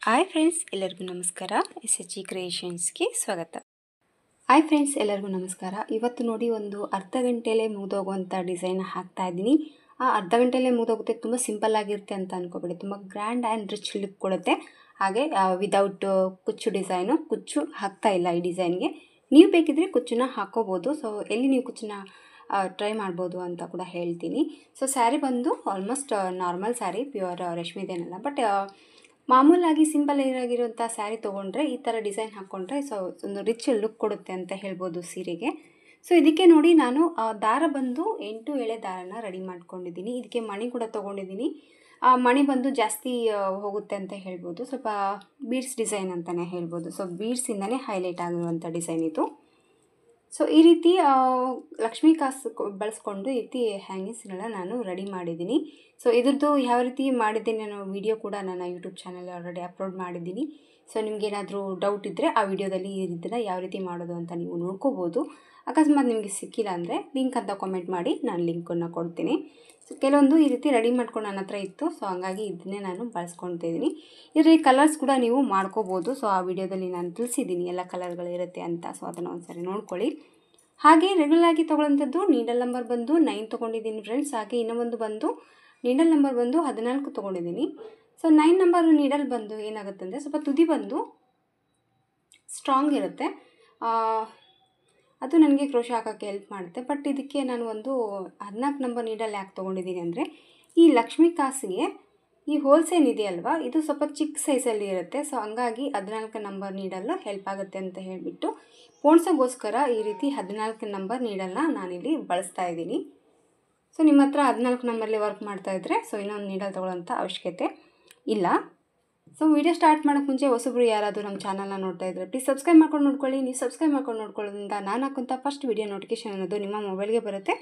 Hi friends, ಎಲ್ಲರಿಗೂ ನಮಸ್ಕಾರ. SHG ಕ್ರಿಯೇಷನ್ಸ್ಗೆ ಸ್ವಾಗತ. ಹಾಯ್ ಫ್ರೆಂಡ್ಸ್, ಎಲ್ಲರಿಗೂ ನಮಸ್ಕಾರ. ಇವತ್ತು ನೋಡಿ ಒಂದು ಅರ್ಧ ಗಂಟೆಯಲ್ಲೇ ಮುಗಿದೋಗುವಂಥ ಡಿಸೈನ್ ಹಾಕ್ತಾ ಇದ್ದೀನಿ. ಆ ಅರ್ಧ ಗಂಟೆಯಲ್ಲೇ ಮುಗಿದೋಗುತ್ತೆ. ತುಂಬ ಸಿಂಪಲ್ ಆಗಿರುತ್ತೆ ಅಂತ ಅಂದ್ಕೋಬೇಡಿ, ತುಂಬ ಗ್ರ್ಯಾಂಡ್ ಆ್ಯಂಡ್ ರಿಚ್ ಲುಕ್ ಕೊಡುತ್ತೆ. ಹಾಗೆ ವಿದೌಟ್ ಕುಚ್ಚು ಡಿಸೈನು, ಕುಚ್ಚು ಹಾಕ್ತಾ ಇಲ್ಲ ಈ ಡಿಸೈನ್ಗೆ. ನೀವು ಬೇಕಿದ್ರೆ ಕುಚ್ಚನ್ನ ಹಾಕ್ಕೋಬೋದು. ಸೊ ಎಲ್ಲಿ ನೀವು ಕುಚ್ಚನ್ನ ಟ್ರೈ ಮಾಡ್ಬೋದು ಅಂತ ಕೂಡ ಹೇಳ್ತೀನಿ. ಸೊ ಸ್ಯಾರಿ ಬಂದು ಆಲ್ಮೋಸ್ಟ್ ನಾರ್ಮಲ್ ಸ್ಯಾರಿ, ಪ್ಯೂರ್ ರೇಷ್ಮೆದೇನಲ್ಲ. ಬಟ್ ಮಾಮೂಲಾಗಿ ಸಿಂಪಲ್ ಆಗಿರುವಂಥ ಸ್ಯಾರಿ ತೊಗೊಂಡ್ರೆ ಈ ಥರ ಡಿಸೈನ್ ಹಾಕ್ಕೊಂಡ್ರೆ ಸೊ ಒಂದು ರಿಚ್ ಲುಕ್ ಕೊಡುತ್ತೆ ಅಂತ ಹೇಳ್ಬೋದು ಸೀರೆಗೆ. ಸೊ ಇದಕ್ಕೆ ನೋಡಿ ನಾನು ದಾರ ಬಂದು 8 ಎಳೆ ದಾರನ ರೆಡಿ ಮಾಡ್ಕೊಂಡಿದ್ದೀನಿ. ಇದಕ್ಕೆ ಮಣಿ ಕೂಡ ತೊಗೊಂಡಿದ್ದೀನಿ. ಮಣಿ ಬಂದು ಜಾಸ್ತಿ ಹೋಗುತ್ತೆ ಅಂತ ಹೇಳ್ಬೋದು. ಸ್ವಲ್ಪ ಬೀಡ್ಸ್ ಡಿಸೈನ್ ಅಂತಲೇ ಹೇಳ್ಬೋದು. ಸೊ ಬೀಡ್ಸಿಂದನೇ ಹೈಲೈಟ್ ಆಗಿರುವಂಥ ಡಿಸೈನ್ ಇದು. ಸೊ ಈ ರೀತಿ ಲಕ್ಷ್ಮೀ ಕಾಸು ಬಳಸ್ಕೊಂಡು ಈ ರೀತಿ ಹ್ಯಾಂಗಿಂಗ್ಸ್ನೆಲ್ಲ ನಾನು ರೆಡಿ ಮಾಡಿದ್ದೀನಿ. ಸೊ ಇದ್ರದ್ದು ಯಾವ ರೀತಿ ಮಾಡಿದ್ದೀನಿ ಅನ್ನೋ ವಿಡಿಯೋ ಕೂಡ ನನ್ನ ಯೂಟ್ಯೂಬ್ ಚಾನಲ್ ಆಲ್ರೆಡಿ ಅಪ್ಲೋಡ್ ಮಾಡಿದ್ದೀನಿ. ಸೊ ನಿಮಗೇನಾದರೂ ಡೌಟ್ ಇದ್ದರೆ ಆ ವಿಡಿಯೋದಲ್ಲಿ ಇದನ್ನು ಯಾವ ರೀತಿ ಮಾಡೋದು ಅಂತ ನೀವು ನೋಡ್ಕೋಬೋದು. ಅಕಸ್ಮಾತ್ ನಿಮಗೆ ಸಿಕ್ಕಿಲ್ಲ ಅಂದರೆ ಲಿಂಕ್ ಅಂತ ಕಾಮೆಂಟ್ ಮಾಡಿ, ನಾನು ಲಿಂಕನ್ನು ಕೊಡ್ತೀನಿ. ಸೊ ಕೆಲವೊಂದು ಈ ರೀತಿ ರೆಡಿ ಮಾಡ್ಕೊಂಡು ನನ್ನ ಹತ್ರ ಇತ್ತು. ಸೊ ಹಾಗಾಗಿ ಇದನ್ನೇ ನಾನು ಬಳಸ್ಕೊಳ್ತಿದ್ದೀನಿ. ಇದರಲ್ಲಿ ಕಲರ್ಸ್ ಕೂಡ ನೀವು ಮಾಡ್ಕೋಬೋದು. ಸೊ ಆ ವಿಡಿಯೋದಲ್ಲಿ ನಾನು ತಿಳಿಸಿದ್ದೀನಿ ಎಲ್ಲ ಕಲರ್ಗಳಿರುತ್ತೆ ಅಂತ. ಸೊ ಅದನ್ನು ಒಂದ್ಸರಿ ನೋಡ್ಕೊಳ್ಳಿ. ಹಾಗೆ ರೆಗ್ಯುಲರ್ ಆಗಿ ತೊಗೊಳ್ಳೋಂಥದ್ದು ನೀಡಲ್ ನಂಬರ್ ಬಂದು 9 ತೊಗೊಂಡಿದ್ದೀನಿ ಫ್ರೆಂಡ್ಸ್. ಹಾಗೆ ಇನ್ನೊಂದು ಬಂದು ನೀಡಲ್ ನಂಬರ್ ಬಂದು 14 ತೊಗೊಂಡಿದ್ದೀನಿ. ಸೊ 9 ನಂಬರ್ ನೀಡಲ್ ಬಂದು ಏನಾಗುತ್ತೆ ಅಂದರೆ ಸ್ವಲ್ಪ ತುದಿ ಬಂದು ಸ್ಟ್ರಾಂಗ್ ಇರುತ್ತೆ. ಅದು ನನಗೆ ಕ್ರೋಶೆ ಹಾಕೋಕ್ಕೆ ಹೆಲ್ಪ್ ಮಾಡುತ್ತೆ. ಬಟ್ ಇದಕ್ಕೆ ನಾನು ಒಂದು 14 ನಂಬರ್ ನೀಡಲ್ ಯಾಕೆ ತೊಗೊಂಡಿದ್ದೀನಿ ಅಂದರೆ, ಈ ಲಕ್ಷ್ಮೀ ಕಾಸಿಗೆ ಈ ಹೋಲ್ಸೇಲ್ ಇದೆಯಲ್ವಾ, ಇದು ಸ್ವಲ್ಪ ಚಿಕ್ಕ ಸೈಜಲ್ಲಿ ಇರುತ್ತೆ. ಸೊ ಹಂಗಾಗಿ 14 ನಂಬರ್ ನೀಡಲ್ಲ ಹೆಲ್ಪ್ ಆಗುತ್ತೆ ಅಂತ ಹೇಳಿಬಿಟ್ಟು ಪೋಣ್ಸೋಗೋಸ್ಕರ ಈ ರೀತಿ 14 ನಂಬರ್ ನೀಡಲ್ನ ನಾನಿಲ್ಲಿ ಬಳಸ್ತಾ ಇದ್ದೀನಿ. ಸೊ ನಿಮ್ಮ ಹತ್ರ 14 ನಂಬರ್ಲಿ ವರ್ಕ್ ಮಾಡ್ತಾಯಿದ್ರೆ ಸೊ ಇನ್ನೊಂದು ನೀಡಲ್ ತೊಗೊಳ್ಳೋಂಥ ಅವಶ್ಯಕತೆ ಇಲ್ಲ. ಸೊ ವಿಡಿಯೋ ಸ್ಟಾರ್ಟ್ ಮಾಡೋಕ್ಕೆ ಮುಂಚೆ ಹೊಸಬ್ರು ಯಾರಾದರೂ ನಮ್ಮ ಚಾನಲ್ನ ನೋಡ್ತಾ ಇದ್ದರೆ ಪ್ಲೀಸ್ ಸಬ್ಸ್ಕ್ರೈಬ್ ಮಾಡ್ಕೊಂಡು ನೋಡ್ಕೊಳ್ಳಿ. ನೀವು ಸಬ್ಸ್ಕ್ರೈಬ್ ಮಾಡ್ಕೊಂಡು ನೋಡ್ಕೊಳ್ಳೋದ್ರಿಂದ ನಾನು ಹಾಕುವಂಥ ಫಸ್ಟ್ ವಿಡಿಯೋ ನೋಟಿಫಿಕೇಷನ್ ಅನ್ನೋದು ನಿಮ್ಮ ಮೊಬೈಲ್ಗೆ ಬರುತ್ತೆ.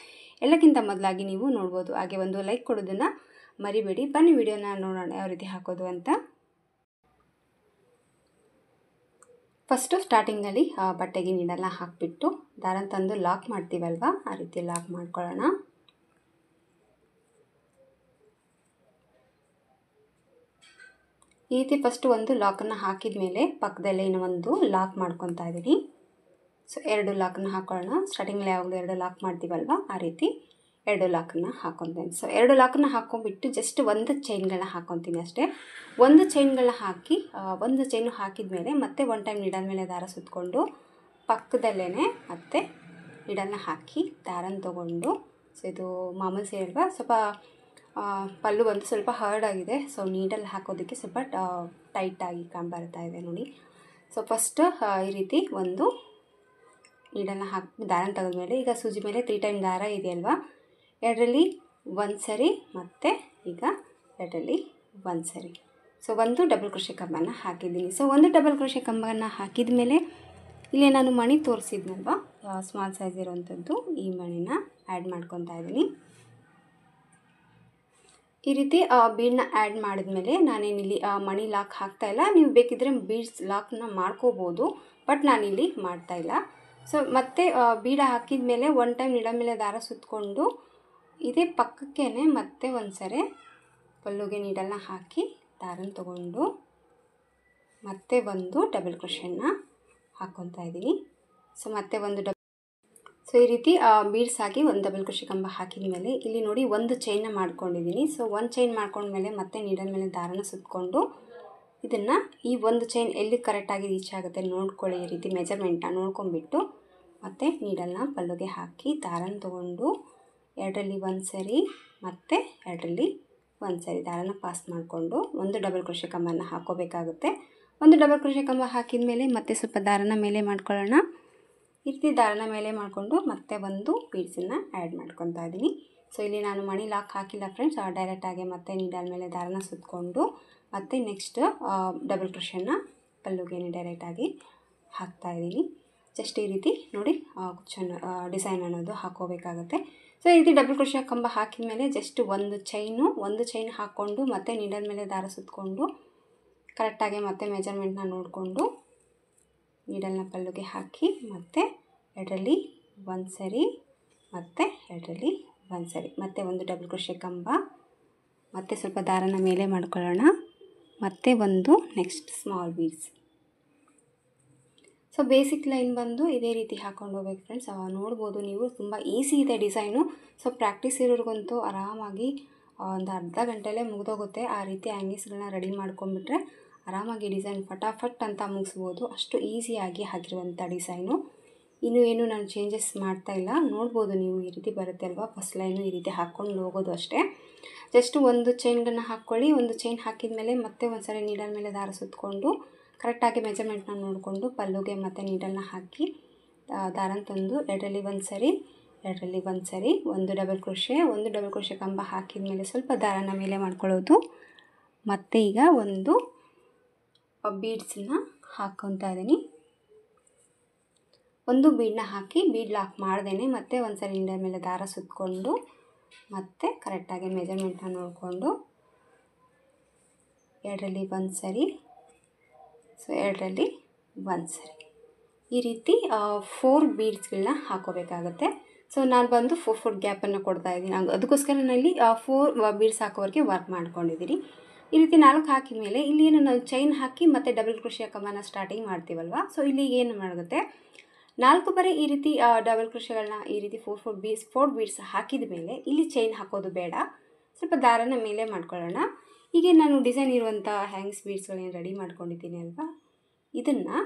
ಎಲ್ಲಕ್ಕಿಂತ ಮೊದಲಾಗಿ ನೀವು ನೋಡ್ಬೋದು. ಹಾಗೆ ಒಂದು ಲೈಕ್ ಕೊಡೋದನ್ನು ಮರಿಬೇಡಿ. ಬನ್ನಿ ವಿಡಿಯೋನ ನೋಡೋಣ ಯಾವ ರೀತಿ ಹಾಕೋದು ಅಂತ. ಫಸ್ಟು ಸ್ಟಾರ್ಟಿಂಗಲ್ಲಿ ಬಟ್ಟೆಗೆ ನೀಡಲ್ನ ಹಾಕಿಬಿಟ್ಟು ದಾರನ ತಂದು ಲಾಕ್ ಮಾಡ್ತೀವಲ್ವ, ಆ ರೀತಿ ಲಾಕ್ ಮಾಡ್ಕೊಳ್ಳೋಣ. ಈ ರೀತಿ ಫಸ್ಟು ಒಂದು ಲಾಕನ್ನು ಹಾಕಿದ ಮೇಲೆ ಪಕ್ಕದಲ್ಲೇ ಇನ್ನೊಂದು ಲಾಕ್ ಮಾಡ್ಕೊತಾ ಇದ್ದೀನಿ. ಸೊ 2 ಲಾಕನ್ನು ಹಾಕೊಳ್ಳೋಣ. ಸ್ಟಾರ್ಟಿಂಗಲ್ಲಿ ಯಾವಾಗಲೂ 2 ಲಾಕ್ ಮಾಡ್ತೀವಲ್ವ, ಆ ರೀತಿ 2 ಲಾಕನ್ನು ಹಾಕೊತೀನಿ. ಸೊ 2 ಲಾಕನ್ನು ಹಾಕ್ಕೊಂಡ್ಬಿಟ್ಟು ಜಸ್ಟ್ ಒಂದು ಚೈನ್ಗಳನ್ನ ಹಾಕ್ಕೊತೀನಿ ಅಷ್ಟೇ. ಒಂದು ಚೈನ್ಗಳನ್ನ ಹಾಕಿ ಒಂದು ಚೈನು ಹಾಕಿದ ಮೇಲೆ ಮತ್ತೆ ಒನ್ ಟೈಮ್ ನೀಡಲ್ ಮೇಲೆ ದಾರ ಸುತ್ತಕೊಂಡು ಪಕ್ಕದಲ್ಲೇ ಮತ್ತೆ ನೀಡಲ್ನ ಹಾಕಿ ದಾರನ ತೊಗೊಂಡು, ಸೊ ಇದು ಮಾಮೂಲಿ ಸೀರೆ ಅಲ್ವಾ, ಸ್ವಲ್ಪ ಪಲ್ಲು ಬಂದು ಸ್ವಲ್ಪ ಹಾರ್ಡ್ ಆಗಿದೆ. ಸೊ ನೀಡಲ್ ಹಾಕೋದಕ್ಕೆ ಸ್ವಲ್ಪ ಟೈಟಾಗಿ ಬರ್ತಾ ಇದೆ ನೋಡಿ. ಸೊ ಫಸ್ಟ್ ಈ ರೀತಿ ಒಂದು ನೀಡಲ್ನ ಹಾಕಿ ದಾರನ ತೆಗೆದ್ಮೇಲೆ ಈಗ ಸೂಜಿ ಮೇಲೆ 3 ಟೈಮ್ ದಾರ ಇದೆಯಲ್ವಾ, 2ರಲ್ಲಿ 1 ಸರಿ ಮತ್ತು ಈಗ 2ರಲ್ಲಿ 1 ಸರಿ. ಸೊ ಒಂದು ಡಬಲ್ ಕ್ರೋಶೆ ಕಂಬನ ಹಾಕಿದ್ದೀನಿ. ಸೊ ಒಂದು ಡಬಲ್ ಕ್ರೋಶೆ ಕಂಬನ ಹಾಕಿದ ಮೇಲೆ ಇಲ್ಲೇ ನಾನು ಮಣಿ ತೋರಿಸಿದ್ನಲ್ವ, ಸ್ಮಾಲ್ ಸೈಜ್ ಇರೋವಂಥದ್ದು, ಈ ಮಣಿನ ಆ್ಯಡ್ ಮಾಡ್ಕೊತಾ ಇದ್ದೀನಿ. ಈ ರೀತಿ ಬೀಡನ್ನ ಆ್ಯಡ್ ಮಾಡಿದ್ಮೇಲೆ ನಾನೇನಿಲ್ಲಿ ಮಣಿ ಲಾಕ್ ಹಾಕ್ತಾಯಿಲ್ಲ. ನೀವು ಬೇಕಿದ್ದರೆ ಬೀಡ್ಸ್ ಲಾಕ್ನ ಮಾಡ್ಕೋಬೋದು, ಬಟ್ ನಾನಿಲ್ಲಿ ಮಾಡ್ತಾಯಿಲ್ಲ. ಸೊ ಮತ್ತೆ ಬೀಡ ಹಾಕಿದ ಮೇಲೆ 1 ಟೈಮ್ ನೀಡಲ್ ಮೇಲೆ ದಾರ ಸುತ್ತಕೊಂಡು ಇದೇ ಪಕ್ಕಕ್ಕೇ ಮತ್ತೆ ಒಂದು ಸರಿ ಪಲ್ಲುಗೆ ನೀಡಲ್ನ ಹಾಕಿ ದಾರನ ತೊಗೊಂಡು ಮತ್ತೆ ಒಂದು ಡಬಲ್ ಕ್ರೋಶೆನ ಹಾಕ್ಕೊತಾ ಇದ್ದೀನಿ. ಸೊ ಮತ್ತೆ ಒಂದು ಸೊ ಈ ರೀತಿ ಬೀಡ್ಸ್ ಹಾಕಿ ಒಂದು ಡಬಲ್ ಕ್ರೋಶೆ ಕಂಬ ಹಾಕಿದ ಮೇಲೆ ಇಲ್ಲಿ ನೋಡಿ ಒಂದು ಚೈನ್ನ ಮಾಡ್ಕೊಂಡಿದ್ದೀನಿ. ಸೊ ಒಂದು ಚೈನ್ ಮಾಡ್ಕೊಂಡ್ಮೇಲೆ ಮತ್ತೆ ನೀಡಲ್ ಮೇಲೆ ದಾರನ ಸುತ್ತಕೊಂಡು ಇದನ್ನು ಈ ಒಂದು ಚೈನ್ ಎಲ್ಲಿ ಕರೆಕ್ಟಾಗಿ ರೀಚ್ ಆಗುತ್ತೆ ನೋಡ್ಕೊಳ್ಳಿ. ಈ ರೀತಿ ಮೆಜರ್ಮೆಂಟ್ನ ನೋಡ್ಕೊಂಡ್ಬಿಟ್ಟು ಮತ್ತು ನೀಡಲ್ನ ಪಲ್ಲುಗೆ ಹಾಕಿ ದಾರನ ತೊಗೊಂಡು 2ರಲ್ಲಿ 1 ಸರಿ ಮತ್ತು 2ರಲ್ಲಿ 1 ಸರಿ ದಾರನ ಪಾಸ್ ಮಾಡಿಕೊಂಡು ಒಂದು ಡಬಲ್ ಕ್ರೋಶೆ ಕಂಬನ ಹಾಕ್ಕೋಬೇಕಾಗುತ್ತೆ. ಒಂದು ಡಬಲ್ ಕ್ರೋಶೆ ಕಂಬ ಹಾಕಿದ ಮೇಲೆ ಮತ್ತೆ ಸ್ವಲ್ಪ ದಾರನ ಮೇಲೆ ಮಾಡ್ಕೊಳ್ಳೋಣ. ಈ ರೀತಿ ದಾರನ ಮೇಲೆ ಮಾಡಿಕೊಂಡು ಮತ್ತೆ ಒಂದು ಬೀಡ್ಸನ್ನು ಆ್ಯಡ್ ಮಾಡ್ಕೊತಾ ಇದ್ದೀನಿ. ಸೊ ಇಲ್ಲಿ ನಾನು ಮಣಿ ಲಾಕ್ ಹಾಕಿಲ್ಲ ಫ್ರೆಂಡ್ಸ್, ಡೈರೆಕ್ಟಾಗಿ ಮತ್ತೆ ನೀಡಲ್ ಮೇಲೆ ದಾರನ ಸುತ್ತಕೊಂಡು ಮತ್ತು ನೆಕ್ಸ್ಟ್ ಡಬಲ್ ಕ್ರೋಶೆನ ಪಲ್ಲುಗೆ ಡೈರೆಕ್ಟಾಗಿ ಹಾಕ್ತಾಯಿದ್ದೀನಿ. ಜಸ್ಟ್ ಈ ರೀತಿ ನೋಡಿ ಕುಚ್ಚನ್ನು ಡಿಸೈನ್ ಅನ್ನೋದು ಹಾಕ್ಕೋಬೇಕಾಗುತ್ತೆ. ಸೊ ಈ ರೀತಿ ಡಬಲ್ ಕ್ರೋಶೆ ಕಂಬ ಹಾಕಿದ ಮೇಲೆ ಜಸ್ಟ್ ಒಂದು ಚೈನ್ ಹಾಕ್ಕೊಂಡು ಮತ್ತೆ ನೀಡಲ್ ಮೇಲೆ ದಾರ ಸುತ್ತಕೊಂಡು ಕರೆಕ್ಟಾಗಿ ಮತ್ತೆ ಮೆಜರ್ಮೆಂಟ್ನ ನೋಡಿಕೊಂಡು ನೀಡಲ್ನ ಪಲ್ಲುಗೆ ಹಾಕಿ ಮತ್ತು 2ರಲ್ಲಿ 1 ಸರಿ ಮತ್ತು 2ರಲ್ಲಿ 1 ಸರಿ ಮತ್ತೆ ಒಂದು ಡಬಲ್ ಕ್ರೋಶೆ ಕಂಬ ಮತ್ತೆ ಸ್ವಲ್ಪ ದಾರನ ಮೇಲೆ ಮಾಡ್ಕೊಳ್ಳೋಣ. ಮತ್ತು ಒಂದು next small beads. So basic line ಬಂದು ಇದೇ ರೀತಿ ಹಾಕ್ಕೊಂಡು ಹೋಗ್ಬೇಕು ಫ್ರೆಂಡ್ಸ್. ನೋಡ್ಬೋದು ನೀವು, ತುಂಬ ಈಸಿ ಇದೆ ಡಿಸೈನು. ಸೊ ಪ್ರಾಕ್ಟೀಸ್ ಇರೋರಿಗಂತೂ ಆರಾಮಾಗಿ ಒಂದು ಅರ್ಧ ಗಂಟೆಲೇ ಮುಗಿದೋಗುತ್ತೆ. ಆ ರೀತಿ ಹ್ಯಾಂಗಿಂಗ್ಸ್ಗಳನ್ನ ರೆಡಿ ಮಾಡ್ಕೊಂಡ್ಬಿಟ್ರೆ ಆರಾಮಾಗಿ ಡಿಸೈನ್ ಫಟಾಫಟ್ ಅಂತ ಮುಗಿಸ್ಬೋದು. ಅಷ್ಟು ಈಸಿಯಾಗಿ ಹಾಕಿರುವಂಥ ಡಿಸೈನು. ಇನ್ನೂ ಏನು ನಾನು ಚೇಂಜಸ್ ಮಾಡ್ತಾಯಿಲ್ಲ. ನೋಡ್ಬೋದು ನೀವು, ಈ ರೀತಿ ಬರುತ್ತೆ ಅಲ್ವಾ. ಫಸ್ಟ್ ಲೈನು ಈ ರೀತಿ ಹಾಕ್ಕೊಂಡು ಹೋಗೋದು ಅಷ್ಟೇ. ಜಸ್ಟ್ ಒಂದು ಚೈನ್ಗಳನ್ನ ಹಾಕ್ಕೊಳ್ಳಿ. ಒಂದು ಚೈನ್ ಹಾಕಿದ ಮೇಲೆ ಮತ್ತೆ ಒಂದು ಸರಿ ನೀಡಲ್ ಮೇಲೆ ದಾರ ಸುತ್ತಕೊಂಡು ಕರೆಕ್ಟಾಗಿ ಮೆಜರ್ಮೆಂಟ್ನ ನೋಡಿಕೊಂಡು ಪಲ್ಲುಗೆ ಮತ್ತು ನೀಡಲ್ನ ಹಾಕಿ ದಾರನ ತಂದು ಎರಡರಲ್ಲಿ ಒಂದು ಸರಿ, ಎರಡರಲ್ಲಿ ಒಂದು ಸರಿ, ಒಂದು ಡಬಲ್ ಕ್ರೋಶೆ ಕಂಬ ಹಾಕಿದ ಮೇಲೆ ಸ್ವಲ್ಪ ದಾರನ ಮೇಲೆ ಮಾಡ್ಕೊಳ್ಳೋದು. ಮತ್ತು ಈಗ ಒಂದು ಬೀಡ್ಸನ್ನ ಹಾಕ್ಕೊತಾ ಇದ್ದೀನಿ. ಒಂದು ಬೀಡನ್ನ ಹಾಕಿ ಬೀಡ್ ಲಾಕ್ ಮಾಡ್ದೇನೆ ಮತ್ತೆ ಒಂದು ಸರಿ ನೀಡಲ್ ಮೇಲೆ ದಾರ ಸುತ್ತಕೊಂಡು ಮತ್ತೆ ಕರೆಕ್ಟಾಗಿ ಮೆಜರ್ಮೆಂಟ್ನ ನೋಡಿಕೊಂಡು ಎರಡರಲ್ಲಿ ಒಂದು ಸರಿ, ಸೊ ಎರಡರಲ್ಲಿ ಒಂದು ಸರಿ, ಈ ರೀತಿ 4 ಬೀಡ್ಸ್ಗಳನ್ನ ಹಾಕೋಬೇಕಾಗತ್ತೆ. ಸೊ ನಾನು ಬಂದು 4 ಗ್ಯಾಪನ್ನು ಕೊಡ್ತಾಯಿದ್ದೀನಿ. ಅದಕ್ಕೋಸ್ಕರ ನಾನಿಲ್ಲಿ 4 ಬೀಡ್ಸ್ ಹಾಕೋವರೆಗೆ ವರ್ಕ್ ಮಾಡ್ಕೊಂಡಿದ್ದೀನಿ. ಈ ರೀತಿ 4 ಹಾಕಿದ ಮೇಲೆ ಇಲ್ಲಿ ಏನು ನಾವು ಚೈನ್ ಹಾಕಿ ಮತ್ತು ಡಬಲ್ ಕ್ರೋಶೆ ಕಂಬನ ಸ್ಟಾರ್ಟಿಂಗ್ ಮಾಡ್ತೀವಲ್ವ. ಸೊ ಇಲ್ಲಿ ಏನು ಮಾಡುತ್ತೆ, 4 ಬರೀ ಈ ರೀತಿ ಡಬಲ್ ಕ್ರೋಶೆಗಳನ್ನ ಈ ರೀತಿ 4 ಬೀಡ್ಸ್ ಹಾಕಿದ ಮೇಲೆ ಇಲ್ಲಿ ಚೈನ್ ಹಾಕೋದು ಬೇಡ. ಸ್ವಲ್ಪ ದಾರನ ಮೇಲೆ ಮಾಡ್ಕೊಳ್ಳೋಣ. ಹೀಗೆ ನಾನು ಡಿಸೈನ್ ಇರುವಂಥ ಹ್ಯಾಂಗ್ಸ್ ಬೀಡ್ಸ್ಗಳನ್ನ ರೆಡಿ ಮಾಡ್ಕೊಂಡಿದ್ದೀನಿ ಅಲ್ವಾ. ಇದನ್ನು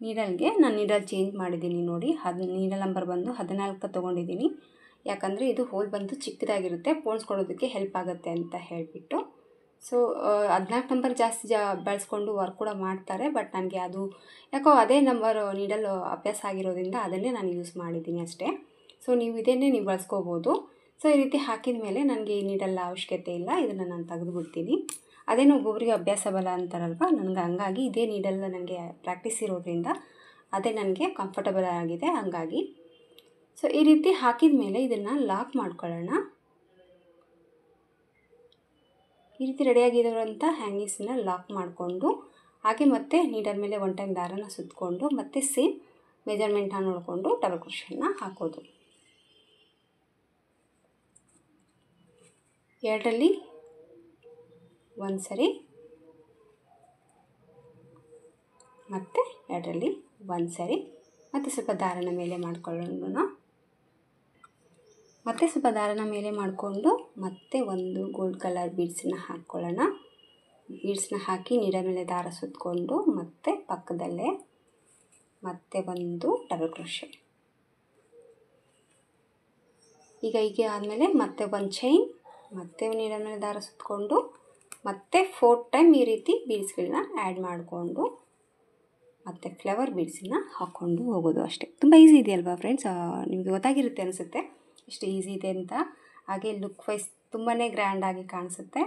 ನೀಡಲ್ಗೆ ನಾನು ನೀಡಲ್ ಚೇಂಜ್ ಮಾಡಿದ್ದೀನಿ ನೋಡಿ. ನೀಡಲ್ ನಂಬರ್ ಬಂದು 14 ತೊಗೊಂಡಿದ್ದೀನಿ. ಯಾಕಂದರೆ ಇದು ಹೋಲ್ ಬಂದು ಚಿಕ್ಕದಾಗಿರುತ್ತೆ, ಪೋಣಿಸ್ಕೊಳ್ಳೋದಕ್ಕೆ ಹೆಲ್ಪ್ ಆಗುತ್ತೆ ಅಂತ ಹೇಳಿಬಿಟ್ಟು. ಸೊ 14 ನಂಬರ್ ಜಾಸ್ತಿ ಬಳಸ್ಕೊಂಡು ವರ್ಕ್ ಕೂಡ ಮಾಡ್ತಾರೆ. ಬಟ್ ನನಗೆ ಅದು ಯಾಕೋ ಅದೇ ನಂಬರ್ ನೀಡಲ್ ಅಭ್ಯಾಸ ಆಗಿರೋದ್ರಿಂದ ಅದನ್ನೇ ನಾನು ಯೂಸ್ ಮಾಡಿದ್ದೀನಿ ಅಷ್ಟೇ. ಸೊ ನೀವು ಇದನ್ನೇ ನೀವು ಬಳಸ್ಕೋಬೋದು. ಸೊ ಈ ರೀತಿ ಹಾಕಿದ ಮೇಲೆ ನನಗೆ ಈ ನೀಡಲ್ ಅವಶ್ಯಕತೆ ಇಲ್ಲ, ಇದನ್ನು ನಾನು ತೆಗೆದುಬಿಡ್ತೀನಿ. ಅದೇನೋ ಒಬ್ಬೊಬ್ಬರಿಗೆ ಅಭ್ಯಾಸ ಬಲ ಅಂತಾರಲ್ವ, ನನಗೆ ಹಂಗಾಗಿ ಇದೇ ನೀಡಲ್ ನನಗೆ ಪ್ರಾಕ್ಟೀಸ್ ಇರೋದ್ರಿಂದ ಅದೇ ನನಗೆ ಕಂಫರ್ಟಬಲ್ ಆಗಿದೆ ಹಂಗಾಗಿ. ಸೊ ಈ ರೀತಿ ಹಾಕಿದ ಮೇಲೆ ಇದನ್ನು ಲಾಕ್ ಮಾಡ್ಕೊಳ್ಳೋಣ. ಈ ರೀತಿ ರೆಡಿಯಾಗಿರೋಂಥ ಹ್ಯಾಂಗಿಂಗ್ಸನ್ನ ಲಾಕ್ ಮಾಡಿಕೊಂಡು ಹಾಗೆ ಮತ್ತೆ ನೀಡಲ್ ಮೇಲೆ ಒನ್ ಟೈಮ್ ದಾರನ ಸುತ್ತಕೊಂಡು ಮತ್ತೆ ಸೇಮ್ ಮೆಜರ್ಮೆಂಟ್ನ ನೋಡಿಕೊಂಡು ಡಬಲ್ ಕ್ರೋಶೆನ ಹಾಕೋದು. ಎರಡರಲ್ಲಿ ಒಂದು ಸರಿ ಮತ್ತು ಎರಡರಲ್ಲಿ ಒಂದು ಸರಿ, ಮತ್ತು ಸ್ವಲ್ಪ ದಾರನ ಮೇಲೆ ಮಾಡ್ಕೊಳ್ಳೋಣ. ಮತ್ತು ಸ್ವಲ್ಪ ದಾರನ ಮೇಲೆ ಮಾಡಿಕೊಂಡು ಮತ್ತೆ ಒಂದು ಗೋಲ್ಡ್ ಕಲರ್ ಬೀಡ್ಸನ್ನ ಹಾಕ್ಕೊಳ್ಳೋಣ. ಬೀಡ್ಸನ್ನ ಹಾಕಿ ನೀಡಲ್ ಮೇಲೆ ದಾರ ಸುತ್ತಕೊಂಡು ಮತ್ತೆ ಪಕ್ಕದಲ್ಲೇ ಮತ್ತೆ ಒಂದು ಡಬಲ್ ಕ್ರೋಶೆ. ಈಗ ಹೀಗೆ ಆದಮೇಲೆ ಮತ್ತೆ ಒಂದು ಚೈನ್, ಮತ್ತೆ ನೀಡಲ್ ಮೇಲೆ ದಾರ ಸುತ್ತಕೊಂಡು ಮತ್ತೆ 4 ಟೈಮ್ ಈ ರೀತಿ ಬೀಡ್ಸ್ಗಳನ್ನ ಆ್ಯಡ್ ಮಾಡಿಕೊಂಡು ಮತ್ತು ಫ್ಲವರ್ ಬೀಡ್ಸನ್ನ ಹಾಕ್ಕೊಂಡು ಹೋಗೋದು ಅಷ್ಟೇ. ತುಂಬ ಈಸಿ ಇದೆಯಲ್ವಾ ಫ್ರೆಂಡ್ಸ್, ನಿಮಗೆ ಗೊತ್ತಾಗಿರುತ್ತೆ ಅನಿಸುತ್ತೆ ಎಷ್ಟು ಈಸಿ ಇದೆ ಅಂತ. ಹಾಗೆ ಲುಕ್ ವೈಸ್ ತುಂಬಾ ಗ್ರ್ಯಾಂಡಾಗಿ ಕಾಣಿಸುತ್ತೆ.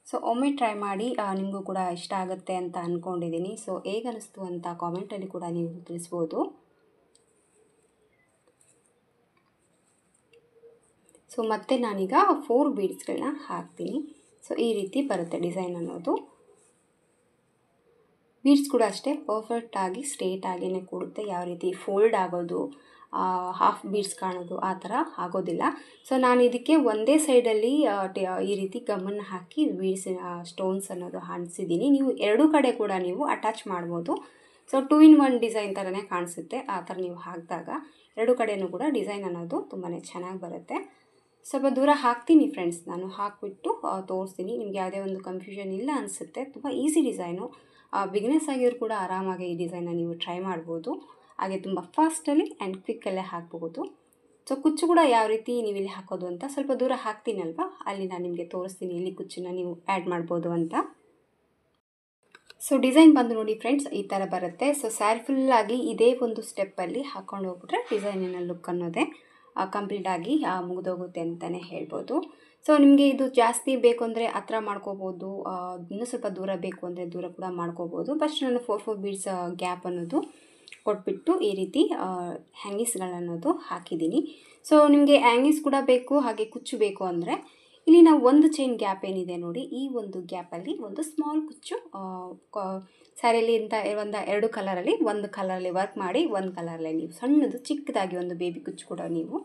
ಸೊ ಒಮ್ಮೆ ಟ್ರೈ ಮಾಡಿ, ನಿಮಗೂ ಕೂಡ ಇಷ್ಟ ಆಗುತ್ತೆ ಅಂತ ಅಂದ್ಕೊಂಡಿದ್ದೀನಿ. ಸೊ ಹೇಗೆ ಅನ್ನಿಸ್ತು ಅಂತ ಕಾಮೆಂಟಲ್ಲಿ ಕೂಡ ನೀವು ತಿಳಿಸ್ಬೋದು. ಸೊ ಮತ್ತೆ ನಾನೀಗ 4 ಬೀಡ್ಸ್ಗಳನ್ನ ಹಾಕ್ತೀನಿ. ಸೊ ಈ ರೀತಿ ಬರುತ್ತೆ ಡಿಸೈನ್ ಅನ್ನೋದು. ಬೀಡ್ಸ್ ಕೂಡ ಅಷ್ಟೇ ಪರ್ಫೆಕ್ಟಾಗಿ ಸ್ಟ್ರೇಟ್ ಆಗಿಯೇ ಕೂಡುತ್ತೆ. ಯಾವ ರೀತಿ ಫೋಲ್ಡ್ ಆಗೋದು, ಹಾಫ್ ಬೀಡ್ಸ್ ಕಾಣೋದು ಆ ಥರ ಆಗೋದಿಲ್ಲ. ಸೊ ನಾನು ಇದಕ್ಕೆ ಒಂದೇ ಸೈಡಲ್ಲಿ ಈ ರೀತಿ ಗಮ್ಮನ್ನು ಹಾಕಿ ಬೀಡ್ಸ್ ಸ್ಟೋನ್ಸ್ ಅನ್ನೋದು ಅಂಟಿಸಿದ್ದೀನಿ. ನೀವು ಎರಡೂ ಕಡೆ ಕೂಡ ನೀವು ಅಟ್ಯಾಚ್ ಮಾಡ್ಬೋದು. ಸೊ 2 in 1 ಡಿಸೈನ್ ಥರನೇ ಕಾಣಿಸುತ್ತೆ. ಆ ಥರ ನೀವು ಹಾಕಿದಾಗ ಎರಡೂ ಕಡೆಯೂ ಕೂಡ ಡಿಸೈನ್ ಅನ್ನೋದು ತುಂಬಾ ಚೆನ್ನಾಗಿ ಬರುತ್ತೆ. ಸ್ವಲ್ಪ ದೂರ ಹಾಕ್ತೀನಿ ಫ್ರೆಂಡ್ಸ್, ನಾನು ಹಾಕಿಬಿಟ್ಟು ತೋರಿಸ್ತೀನಿ. ನಿಮ್ಗೆ ಯಾವುದೇ ಒಂದು ಕನ್ಫ್ಯೂಷನ್ ಇಲ್ಲ ಅನಿಸುತ್ತೆ. ತುಂಬ ಈಸಿ ಡಿಸೈನು. ಬಿಗಿನರ್ಸ್ ಆಗಿದ್ರು ಕೂಡ ಆರಾಮಾಗಿ ಈ ಡಿಸೈನ್ನ ನೀವು ಟ್ರೈ ಮಾಡ್ಬೋದು. ಹಾಗೆ ತುಂಬ ಫಾಸ್ಟಲ್ಲಿ ಆ್ಯಂಡ್ ಕ್ವಿಕ್ಕಲ್ಲೇ ಹಾಕ್ಬೋದು. ಸೊ ಕುಚ್ಚು ಕೂಡ ಯಾವ ರೀತಿ ನೀವು ಇಲ್ಲಿ ಹಾಕೋದು ಅಂತ ಸ್ವಲ್ಪ ದೂರ ಹಾಕ್ತೀನಲ್ವ, ಅಲ್ಲಿ ನಾನು ನಿಮಗೆ ತೋರಿಸ್ತೀನಿ ಇಲ್ಲಿ ಕುಚ್ಚನ್ನು ನೀವು ಆ್ಯಡ್ ಮಾಡ್ಬೋದು ಅಂತ. ಸೊ ಡಿಸೈನ್ ಬಂದು ನೋಡಿ ಫ್ರೆಂಡ್ಸ್, ಈ ಥರ ಬರುತ್ತೆ. ಸೊ ಸ್ಯಾರಿ ಫುಲ್ಲಾಗಿ ಇದೇ ಒಂದು ಸ್ಟೆಪ್ಪಲ್ಲಿ ಹಾಕ್ಕೊಂಡು ಹೋಗ್ಬಿಟ್ರೆ ಡಿಸೈನಿನ ಲುಕ್ ಅನ್ನೋದೇ ಕಂಪ್ಲೀಟಾಗಿ ಮುಗಿದೋಗುತ್ತೆ ಅಂತಲೇ ಹೇಳ್ಬೋದು. ಸೊ ನಿಮಗೆ ಇದು ಜಾಸ್ತಿ ಬೇಕು ಅಂದರೆ ಹತ್ರ ಮಾಡ್ಕೋಬೋದು, ಇನ್ನೂ ಸ್ವಲ್ಪ ದೂರ ಬೇಕು ಅಂದರೆ ದೂರ ಕೂಡ ಮಾಡ್ಕೋಬೋದು. ಫಸ್ಟ್ ನಾನು 4 ಬೀಡ್ಸ್ ಗ್ಯಾಪ್ ಅನ್ನೋದು ಕೊಟ್ಬಿಟ್ಟು ಈ ರೀತಿ ಹ್ಯಾಂಗಿಂಗ್ಸ್ಗಳನ್ನೋದು ಹಾಕಿದ್ದೀನಿ. ಸೊ ನಿಮಗೆ ಹ್ಯಾಂಗಿಂಗ್ಸ್ ಕೂಡ ಬೇಕು ಹಾಗೆ ಕುಚ್ಚು ಬೇಕು ಅಂದರೆ ಇಲ್ಲಿ ನಾವು ಒಂದು ಚೈನ್ ಗ್ಯಾಪ್ ಏನಿದೆ ನೋಡಿ, ಈ ಒಂದು ಗ್ಯಾಪಲ್ಲಿ ಒಂದು ಸ್ಮಾಲ್ ಕುಚ್ಚು ಸ್ಯಾರಿಯಲ್ಲಿ ಅಂತ ಒಂದು 2 ಕಲರಲ್ಲಿ ಒಂದು ಕಲರಲ್ಲಿ ವರ್ಕ್ ಮಾಡಿ ಒಂದು ಕಲರಲ್ಲಿ ನೀವು ಸಣ್ಣದು ಚಿಕ್ಕದಾಗಿ ಒಂದು ಬೇಬಿ ಕುಚ್ಚು ಕೂಡ ನೀವು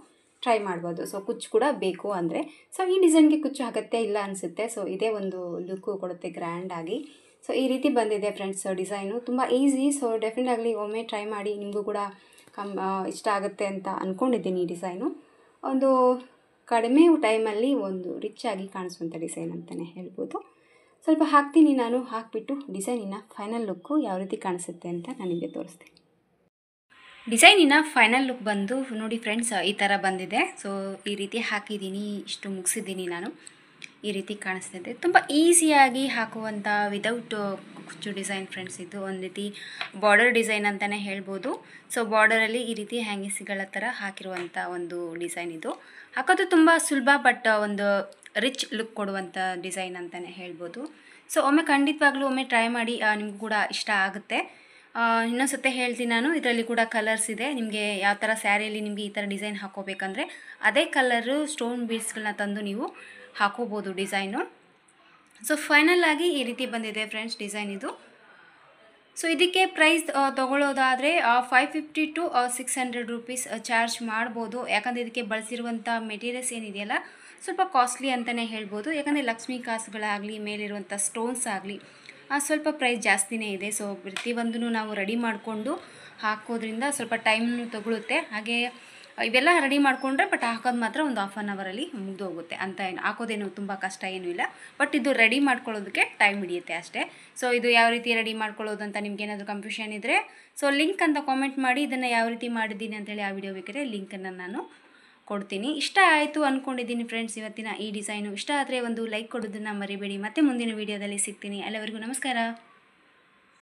ಟ್ರೈ ಮಾಡ್ಬೋದು. ಸೊ ಕುಚ್ಚು ಕೂಡ ಬೇಕು ಅಂದರೆ. ಸೊ ಈ ಡಿಸೈನ್ಗೆ ಕುಚ್ಚು ಅಗತ್ಯ ಇಲ್ಲ ಅನಿಸುತ್ತೆ. ಸೊ ಇದೇ ಒಂದು ಲುಕ್ಕು ಕೊಡುತ್ತೆ ಗ್ರ್ಯಾಂಡಾಗಿ. ಸೊ ಈ ರೀತಿ ಬಂದಿದೆ ಫ್ರೆಂಡ್ಸ್ ಡಿಸೈನು. ತುಂಬ ಈಸಿ. ಸೊ ಡೆಫಿನೆಟ್ಲಿ ಒಮ್ಮೆ ಟ್ರೈ ಮಾಡಿ, ನಿಮಗೂ ಕೂಡ ಇಷ್ಟ ಆಗುತ್ತೆ ಅಂತ ಅಂದ್ಕೊಂಡಿದ್ದೀನಿ. ಈ ಡಿಸೈನು ಒಂದು ಕಡಿಮೆ ಟೈಮಲ್ಲಿ ಒಂದು ರಿಚ್ ಆಗಿ ಕಾಣಿಸುವಂಥ ಡಿಸೈನ್ ಅಂತಲೇ ಹೇಳ್ಬೋದು. ಸ್ವಲ್ಪ ಹಾಕ್ತೀನಿ ನಾನು, ಹಾಕಿಬಿಟ್ಟು ಡಿಸೈನಿನ ಫೈನಲ್ ಲುಕ್ಕು ಯಾವ ರೀತಿ ಕಾಣಿಸುತ್ತೆ ಅಂತ ನಾನು ನಿಮಗೆ ತೋರಿಸ್ತೀನಿ. ಡಿಸೈನಿನ ಫೈನಲ್ ಲುಕ್ ಬಂದು ನೋಡಿ ಫ್ರೆಂಡ್ಸ್, ಈ ಥರ ಬಂದಿದೆ. ಸೊ ಈ ರೀತಿ ಹಾಕಿದ್ದೀನಿ, ಇಷ್ಟು ಮುಗಿಸಿದ್ದೀನಿ ನಾನು. ಈ ರೀತಿ ಕಾಣಿಸ್ತಿದೆ. ತುಂಬ ಈಸಿಯಾಗಿ ಹಾಕುವಂಥ ವಿದೌಟ್ ಕುಚ್ಚು ಡಿಸೈನ್ ಫ್ರೆಂಡ್ಸ್. ಇದು ಒಂದು ರೀತಿ ಬಾರ್ಡರ್ ಡಿಸೈನ್ ಅಂತಲೇ ಹೇಳ್ಬೋದು. ಸೊ ಬಾರ್ಡರಲ್ಲಿ ಈ ರೀತಿ ಹ್ಯಾಂಗಿಸ್ಗಳ ಥರ ಹಾಕಿರುವಂಥ ಒಂದು ಡಿಸೈನ್ ಇದು. ಹಾಕೋದು ತುಂಬ ಸುಲಭ, ಬಟ್ ಒಂದು ರಿಚ್ ಲುಕ್ ಕೊಡುವಂಥ ಡಿಸೈನ್ ಅಂತಲೇ ಹೇಳ್ಬೋದು. ಸೊ ಒಮ್ಮೆ ಖಂಡಿತವಾಗ್ಲೂ ಒಮ್ಮೆ ಟ್ರೈ ಮಾಡಿ, ನಿಮಗೂ ಕೂಡ ಇಷ್ಟ ಆಗುತ್ತೆ. ಇನ್ನೊಂದು ಸತಿ ಹೇಳ್ತೀನಿ ನಾನು, ಇದರಲ್ಲಿ ಕೂಡ ಕಲರ್ಸ್ ಇದೆ. ನಿಮಗೆ ಯಾವ ಥರ ಸ್ಯಾರಿಯಲ್ಲಿ ನಿಮಗೆ ಈ ಥರ ಡಿಸೈನ್ ಹಾಕೋಬೇಕಂದ್ರೆ ಅದೇ ಕಲರು ಸ್ಟೋನ್ ಬೀಡ್ಸ್ಗಳನ್ನ ತಂದು ನೀವು ಹಾಕೋಬೋದು ಡಿಸೈನು. ಸೊ ಫೈನಲ್ ಆಗಿ ಈ ರೀತಿ ಬಂದಿದೆ ಫ್ರೆಂಡ್ಸ್ ಡಿಸೈನ್ ಇದು. ಸೊ ಇದಕ್ಕೆ ಪ್ರೈಸ್ ತೊಗೊಳ್ಳೋದಾದರೆ 550 to 600 ರೂಪೀಸ್ ಚಾರ್ಜ್ ಮಾಡ್ಬೋದು. ಯಾಕಂದರೆ ಇದಕ್ಕೆ ಬಳಸಿರುವಂಥ ಮೆಟೀರಿಯಲ್ಸ್ ಏನಿದೆಯಲ್ಲ ಸ್ವಲ್ಪ ಕಾಸ್ಟ್ಲಿ ಅಂತಲೇ ಹೇಳ್ಬೋದು. ಯಾಕಂದರೆ ಲಕ್ಷ್ಮೀ ಕಾಸುಗಳಾಗಲಿ, ಮೇಲಿರುವಂಥ ಸ್ಟೋನ್ಸ್ ಆಗಲಿ ಸ್ವಲ್ಪ ಪ್ರೈಸ್ ಜಾಸ್ತಿನೇ ಇದೆ. ಸೊ ಪ್ರತಿಯೊಂದೂ ನಾವು ರೆಡಿ ಮಾಡಿಕೊಂಡು ಹಾಕೋದ್ರಿಂದ ಸ್ವಲ್ಪ ಟೈಮ್ನು ತಗೊಳುತ್ತೆ. ಹಾಗೆ ಇವೆಲ್ಲ ರೆಡಿ ಮಾಡಿಕೊಂಡ್ರೆ ಬಟ್ ಹಾಕೋದು ಮಾತ್ರ ಒಂದು 1/2 ಅವರಲ್ಲಿ ಮುಗಿದೋಗುತ್ತೆ ಅಂತ. ಏನು ಹಾಕೋದೇನು ತುಂಬ ಕಷ್ಟ ಏನೂ ಇಲ್ಲ, ಬಟ್ ಇದು ರೆಡಿ ಮಾಡ್ಕೊಳ್ಳೋದಕ್ಕೆ ಟೈಮ್ ಹಿಡಿಯುತ್ತೆ ಅಷ್ಟೇ. ಸೊ ಇದು ಯಾವ ರೀತಿ ರೆಡಿ ಮಾಡ್ಕೊಳ್ಳೋದು ಅಂತ ನಿಮ್ಗೇನಾದರೂ ಕನ್ಫ್ಯೂಷನ್ ಇದ್ದರೆ ಸೊ ಲಿಂಕ್ ಅಂತ ಕಾಮೆಂಟ್ ಮಾಡಿ, ಇದನ್ನು ಯಾವ ರೀತಿ ಮಾಡಿದ್ದೀನಿ ಅಂತೇಳಿ ಆ ವಿಡಿಯೋ ಬೇಕಾದ್ರೆ ಲಿಂಕನ್ನು ನಾನು ಕೊಡ್ತೀನಿ. ಇಷ್ಟ ಆಯಿತು ಅಂದ್ಕೊಂಡಿದ್ದೀನಿ ಫ್ರೆಂಡ್ಸ್ ಇವತ್ತಿನ ಈ ಡಿಸೈನು. ಇಷ್ಟ ಆದರೆ ಒಂದು ಲೈಕ್ ಕೊಡೋದನ್ನು ಮರಿಬೇಡಿ. ಮತ್ತೆ ಮುಂದಿನ ವಿಡಿಯೋದಲ್ಲಿ ಸಿಗ್ತೀನಿ. ಅಲ್ಲಿವರೆಗೂ ನಮಸ್ಕಾರ.